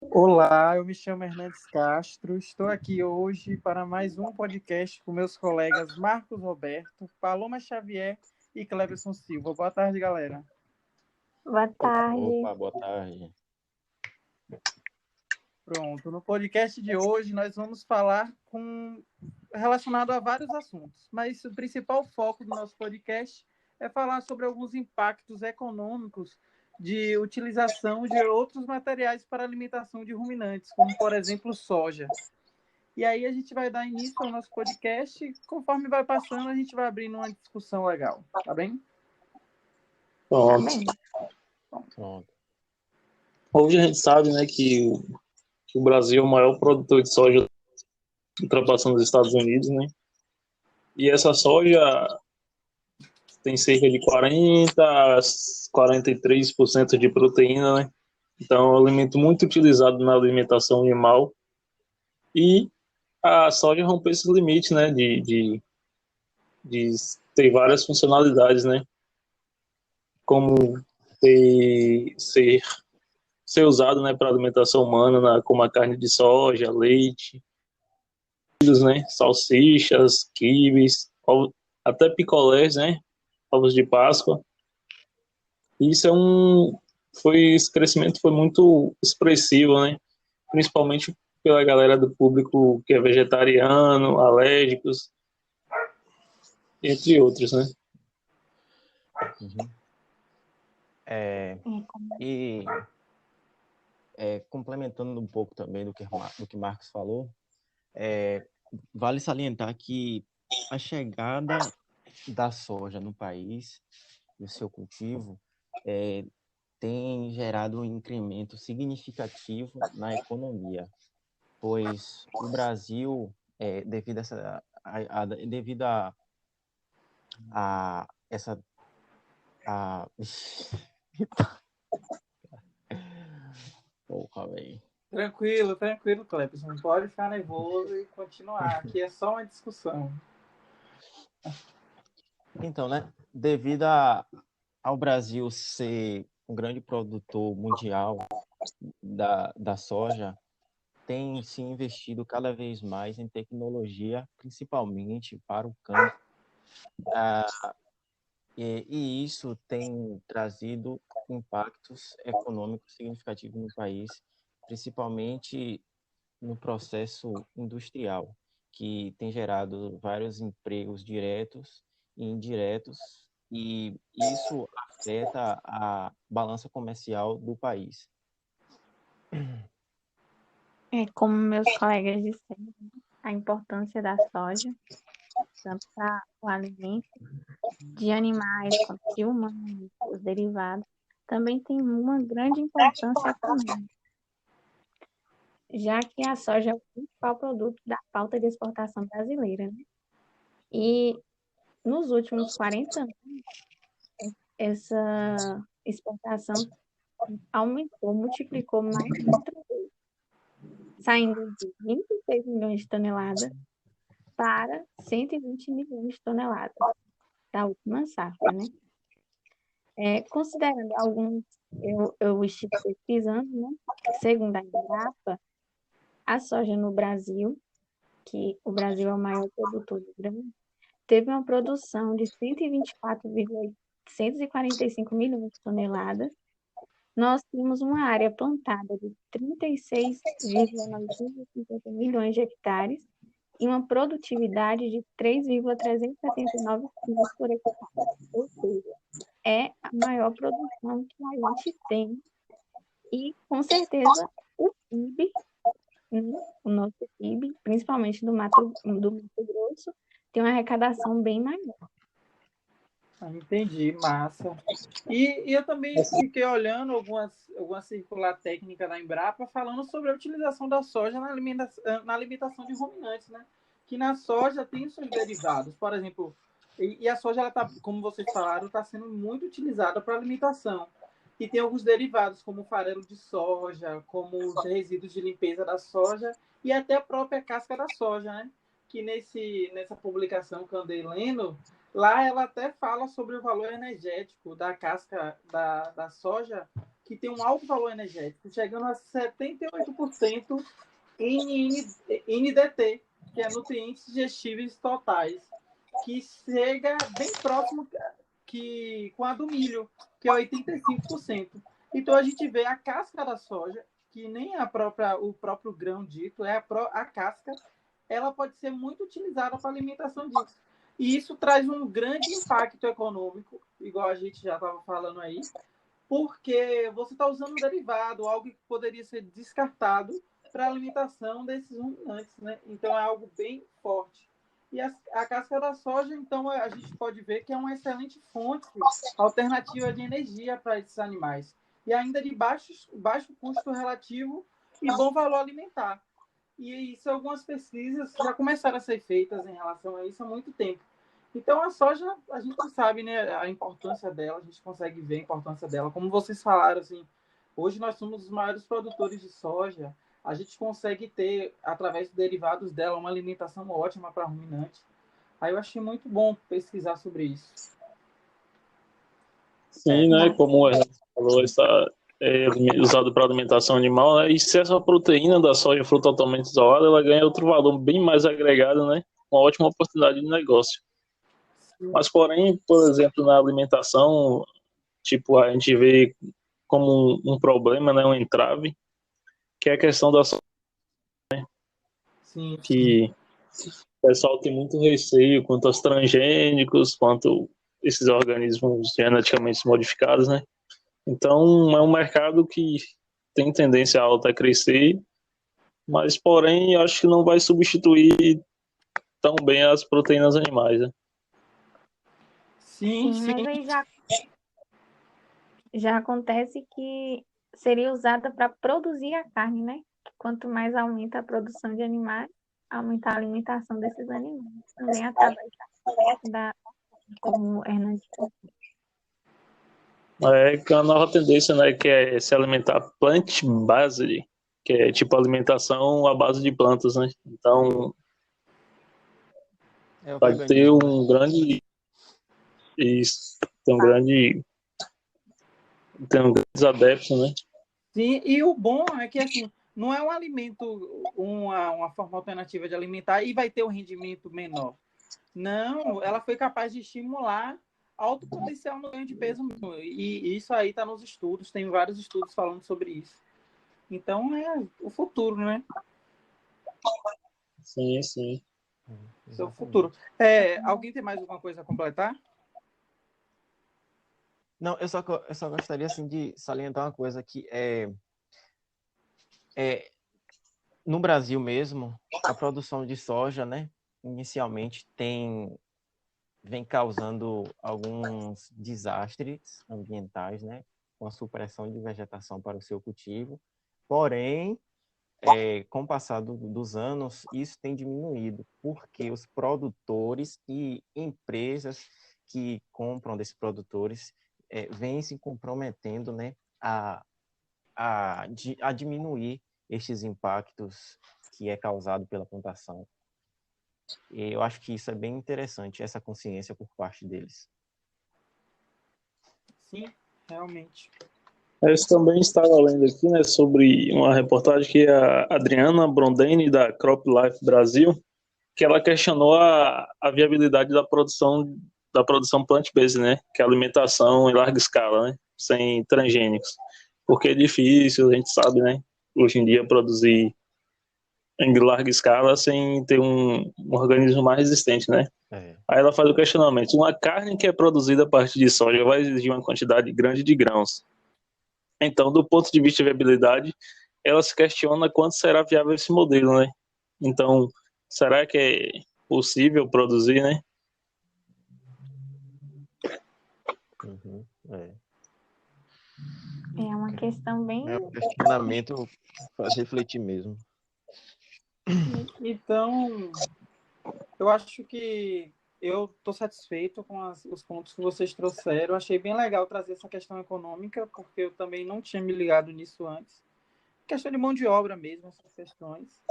Olá, eu me chamo Hernandes Castro, estou aqui hoje para mais um podcast com meus colegas Marcos Roberto, Paloma Xavier e Cleberson Silva. Boa tarde, galera. Boa tarde. Opa, boa tarde. Pronto, no podcast de hoje nós vamos falar relacionado a vários assuntos, mas o principal foco do nosso podcast é falar sobre alguns impactos econômicos de utilização de outros materiais para alimentação de ruminantes, como, por exemplo, soja. E aí a gente vai dar início ao nosso podcast e conforme vai passando, a gente vai abrindo uma discussão legal, tá bem? Pronto. Pronto. Hoje a gente sabe, né, que o Brasil é o maior produtor de soja, ultrapassando os Estados Unidos, né? E essa soja tem cerca de 40 a 43% de proteína, né? Então é um alimento muito utilizado na alimentação animal. E a soja rompeu esse limite, né, de ter várias funcionalidades, né? Como ser usado, né, para alimentação humana, como a carne de soja, leite, né, salsichas, quibes, até picolés, né, ovos de Páscoa. E esse crescimento foi muito expressivo, né, principalmente pela galera do público que é vegetariano, alérgicos, entre outros, né. Uhum. Complementando um pouco também do que Marcos falou, vale salientar que a chegada da soja no país, e o seu cultivo, tem gerado um incremento significativo na economia, pois o Brasil, devido a essa... Porra, velho. Tranquilo, Clepson. Não pode ficar nervoso e continuar. Aqui é só uma discussão. Então, né, devido ao Brasil ser um grande produtor mundial da soja, tem se investido cada vez mais em tecnologia, principalmente para o campo. E isso tem trazido impactos econômicos significativos no país, principalmente no processo industrial, que tem gerado vários empregos diretos e indiretos, e isso afeta a balança comercial do país. Como meus colegas disseram, a importância da soja, tanto para o alimento de animais quanto de humanos, os derivados, também tem uma grande importância econômica, já que a soja é o principal produto da pauta de exportação brasileira, né? E nos últimos 40 anos, essa exportação aumentou, multiplicou mais de outra vez, saindo de 26 milhões de toneladas para 120 milhões de toneladas da última safra, né? Considerando alguns, eu estive pesquisando, né? Segundo a Embrapa, a soja no Brasil, que o Brasil é o maior produtor de grão, teve uma produção de 124,845 milhões de toneladas. Nós tínhamos uma área plantada de 36,950 milhões de hectares e uma produtividade de 3,379 quilos por hectare. Ou seja, é a maior produção que a gente tem. E, com certeza, o PIB, né, o nosso PIB, principalmente do Mato Grosso, tem uma arrecadação bem maior. Entendi, massa. E eu também fiquei olhando alguma circular técnica da Embrapa falando sobre a utilização da soja na alimentação de ruminantes, né? Que na soja tem os seus derivados. Por exemplo, e a soja, ela tá, como vocês falaram, está sendo muito utilizada para alimentação. E tem alguns derivados, como o farelo de soja, como os resíduos de limpeza da soja e até a própria casca da soja, né? Que nessa publicação que eu andei lendo, lá ela até fala sobre o valor energético da casca da soja, que tem um alto valor energético, chegando a 78% em NDT, que é nutrientes digestíveis totais, que chega bem próximo com a do milho, que é 85%. Então a gente vê a casca da soja, que nem o próprio grão dito, é a casca, ela pode ser muito utilizada para alimentação disso. E isso traz um grande impacto econômico, igual a gente já estava falando aí, porque você está usando um derivado, algo que poderia ser descartado para a alimentação desses ruminantes, né? Então é algo bem forte. E a casca da soja, então, a gente pode ver que é uma excelente fonte alternativa de energia para esses animais. E ainda de baixo custo relativo e bom valor alimentar. E isso, algumas pesquisas já começaram a ser feitas em relação a isso há muito tempo. Então, a soja, a gente sabe, né, a importância dela, a gente consegue ver a importância dela. Como vocês falaram, assim, hoje nós somos os maiores produtores de soja, a gente consegue ter, através dos derivados dela, uma alimentação ótima para ruminante. Aí eu achei muito bom pesquisar sobre isso. Sim, né? Como a gente falou, está usado para alimentação animal, né? E se essa proteína da soja for totalmente isolada, ela ganha outro valor bem mais agregado, né? Uma ótima oportunidade de negócio. Sim. Mas, porém, por exemplo, na alimentação, tipo, a gente vê como um problema, né? Um entrave, que é a questão da soja, Sim. que o pessoal tem muito receio quanto aos transgênicos, quanto esses organismos geneticamente modificados, né? Então, é um mercado que tem tendência alta a crescer, mas, porém, acho que não vai substituir tão bem as proteínas animais, né? Sim, Sim, mas aí já acontece que seria usada para produzir a carne, né? Quanto mais aumenta a produção de animais, aumenta a alimentação desses animais. Também através da, como o Hernandes disse. É que a nova tendência, né, que é se alimentar plant-based, que é tipo alimentação à base de plantas, né? Então, É o vai ter veganismo, né? um grande... Isso, tem um grandes adeptos, né? Sim, e o bom é que, assim, não é um alimento, uma forma alternativa de alimentar e vai ter um rendimento menor. Não, ela foi capaz de estimular alto potencial no ganho de peso. E isso aí está nos estudos, tem vários estudos falando sobre isso. Então, é o futuro, né? Sim, sim. Esse é o futuro. Alguém tem mais alguma coisa a completar? Não, eu só gostaria assim de salientar uma coisa que no Brasil mesmo, a produção de soja, né, inicialmente vem causando alguns desastres ambientais, né, com a supressão de vegetação para o seu cultivo. Porém, com o passar dos anos, isso tem diminuído, porque os produtores e empresas que compram desses produtores vêm se comprometendo, né, a diminuir estes impactos que é causado pela plantação. E eu acho que isso é bem interessante, essa consciência por parte deles. Sim, realmente. Eu também estava lendo aqui, né, sobre uma reportagem que a Adriana Brondeni, da CropLife Brasil, que ela questionou a viabilidade da produção plant-based, né, que é alimentação em larga escala, né, sem transgênicos, porque é difícil, a gente sabe, né, hoje em dia produzir em larga escala sem ter um organismo mais resistente, né. Aí ela faz o questionamento: uma carne que é produzida a partir de soja vai exigir uma quantidade grande de grãos. Então, do ponto de vista de viabilidade, ela se questiona quanto será viável esse modelo, né? Então, será que é possível produzir, né? Uhum, É uma questão bem. É um questionamento faz refletir mesmo. Então, eu acho que eu estou satisfeito com os pontos que vocês trouxeram. Achei bem legal trazer essa questão econômica, porque eu também não tinha me ligado nisso antes. Questão de mão de obra mesmo, essas questões.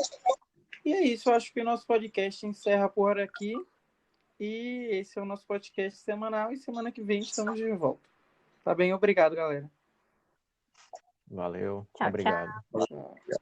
E é isso, eu acho que o nosso podcast encerra por aqui. E esse é o nosso podcast semanal. E semana que vem estamos de volta. Tá bem? Obrigado, galera. Valeu, Tchau, obrigado. tchau. Tchau.